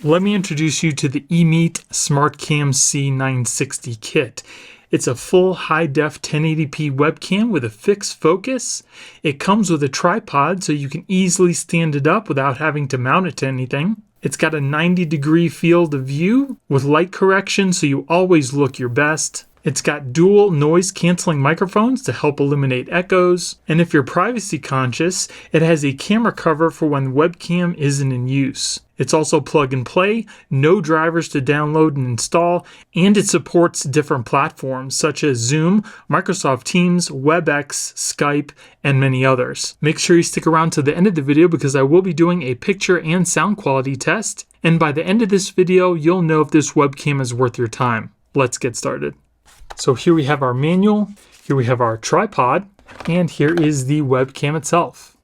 Let me introduce you to the Emeet C960 kit. It's a full high-def 1080p webcam with a fixed focus. It comes with a tripod so you can easily stand it up without having to mount it to anything. It's got a 90-degree field of view with light correction so you always look your best. It's got dual noise-canceling microphones to help eliminate echoes. And if you're privacy conscious, it has a camera cover for when the webcam isn't in use. It's also plug and play, no drivers to download and install, and it supports different platforms such as Zoom, Microsoft Teams, WebEx, Skype, and many others. Make sure you stick around to the end of the video because I will be doing a picture and sound quality test. And by the end of this video, you'll know if this webcam is worth your time. Let's get started. So here we have our manual, here we have our tripod, and here is the webcam itself.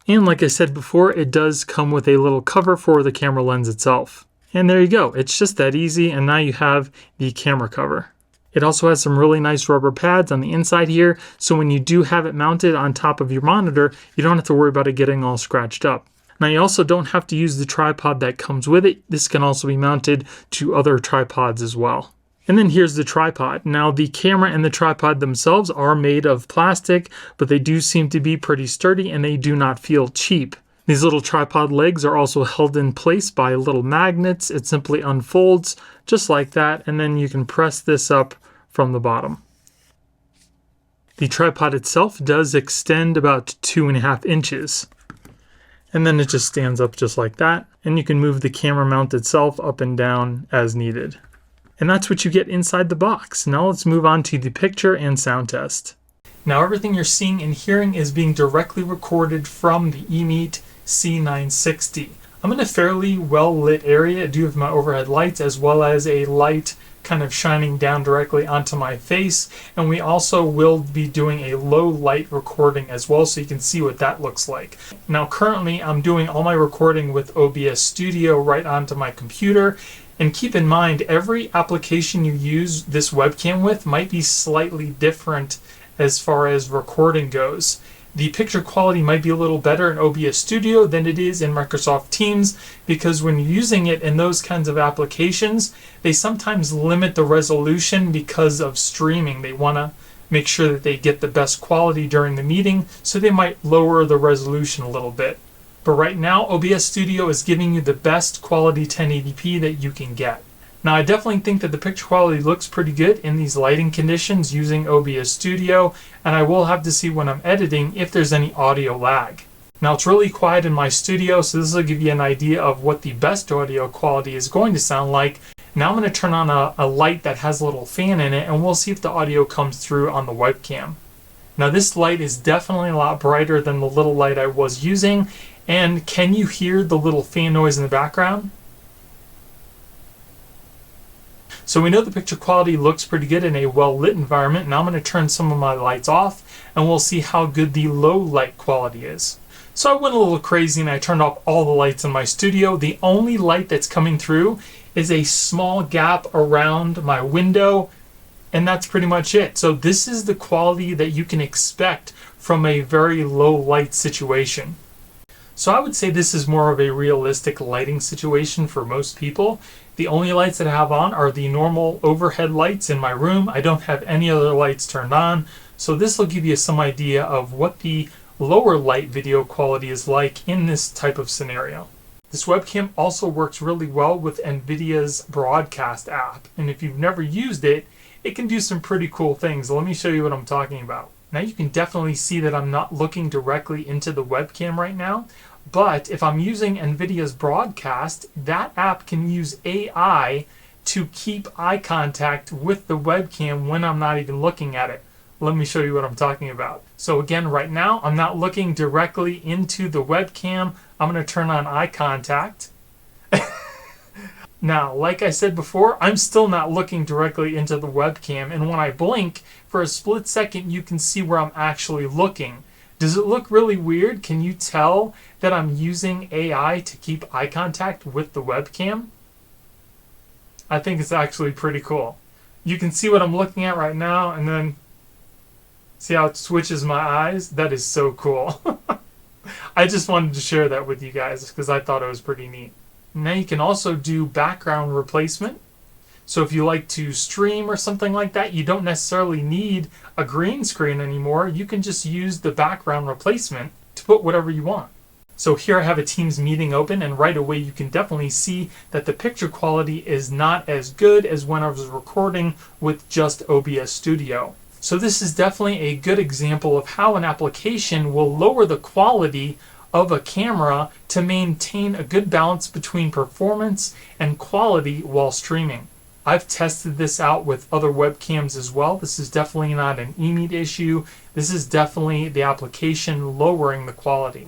And like I said before, it does come with a little cover for the camera lens itself. And there you go, it's just that easy, and now you have the camera cover. It also has some really nice rubber pads on the inside here, so when you do have it mounted on top of your monitor, you don't have to worry about it getting all scratched up. Now you also don't have to use the tripod that comes with it. This can also be mounted to other tripods as well. And then here's the tripod. Now the camera and the tripod themselves are made of plastic, but they do seem to be pretty sturdy and they do not feel cheap. These little tripod legs are also held in place by little magnets. It simply unfolds just like that, and then you can press this up from the bottom. The tripod itself does extend about 2.5 inches. And then it just stands up just like that, and you can move the camera mount itself up and down as needed. And that's what you get inside the box. Now let's move on to the picture and sound test. Now everything you're seeing and hearing is being directly recorded from the Emeet C960. I'm in a fairly well-lit area. I do have my overhead lights as well as a light kind of shining down directly onto my face. And we also will be doing a low light recording as well, so you can see what that looks like. Now currently I'm doing all my recording with OBS Studio right onto my computer. And keep in mind, every application you use this webcam with might be slightly different as far as recording goes. The picture quality might be a little better in OBS Studio than it is in Microsoft Teams, because when you're using it in those kinds of applications, they sometimes limit the resolution because of streaming. They want to make sure that they get the best quality during the meeting, so they might lower the resolution a little bit. But right now, OBS Studio is giving you the best quality 1080p that you can get. Now, I definitely think that the picture quality looks pretty good in these lighting conditions using OBS Studio, and I will have to see when I'm editing if there's any audio lag. Now, it's really quiet in my studio, so this will give you an idea of what the best audio quality is going to sound like. Now I'm going to turn on a light that has a little fan in it, and we'll see if the audio comes through on the webcam. Now, this light is definitely a lot brighter than the little light I was using. And can you hear the little fan noise in the background? So we know the picture quality looks pretty good in a well-lit environment. Now I'm going to turn some of my lights off and we'll see how good the low light quality is. So I went a little crazy and I turned off all the lights in my studio. The only light that's coming through is a small gap around my window, and that's pretty much it. So this is the quality that you can expect from a very low light situation. So I would say this is more of a realistic lighting situation for most people. The only lights that I have on are the normal overhead lights in my room. I don't have any other lights turned on. So this will give you some idea of what the lower light video quality is like in this type of scenario. This webcam also works really well with Nvidia's Broadcast app. And if you've never used it, it can do some pretty cool things. Let me show you what I'm talking about. Now you can definitely see that I'm not looking directly into the webcam right now, but if I'm using Nvidia's Broadcast, that app can use AI to keep eye contact with the webcam when I'm not even looking at it. Let me show you what I'm talking about. So again, right now, I'm not looking directly into the webcam. I'm going to turn on eye contact. Now, like I said before, I'm still not looking directly into the webcam, and when I blink, for a split second, you can see where I'm actually looking. Does it look really weird? Can you tell that I'm using AI to keep eye contact with the webcam? I think it's actually pretty cool. You can see what I'm looking at right now, and then see how it switches my eyes? That is so cool. I just wanted to share that with you guys because I thought it was pretty neat. Now you can also do background replacement. So if you like to stream or something like that, you don't necessarily need a green screen anymore. You can just use the background replacement to put whatever you want. So here I have a Teams meeting open, and right away you can definitely see that the picture quality is not as good as when I was recording with just OBS Studio. So this is definitely a good example of how an application will lower the quality of a camera to maintain a good balance between performance and quality while streaming. I've tested this out with other webcams as well. This is definitely not an Emeet issue. This is definitely the application lowering the quality.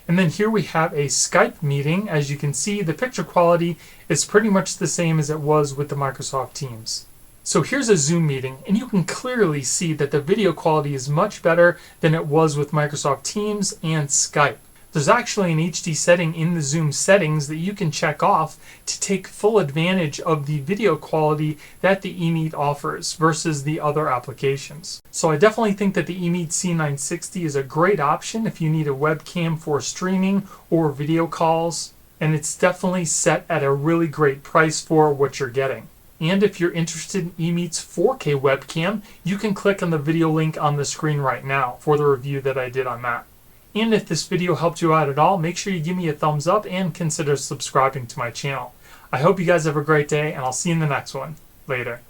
And then here we have a Skype meeting. As you can see, the picture quality is pretty much the same as it was with the Microsoft Teams. So here's a Zoom meeting, and you can clearly see that the video quality is much better than it was with Microsoft Teams and Skype. There's actually an HD setting in the Zoom settings that you can check off to take full advantage of the video quality that the Emeet offers versus the other applications. So I definitely think that the Emeet C960 is a great option if you need a webcam for streaming or video calls, and it's definitely set at a really great price for what you're getting. And if you're interested in Emeet's 4K webcam, you can click on the video link on the screen right now for the review that I did on that. And if this video helped you out at all, make sure you give me a thumbs up and consider subscribing to my channel. I hope you guys have a great day, and I'll see you in the next one. Later.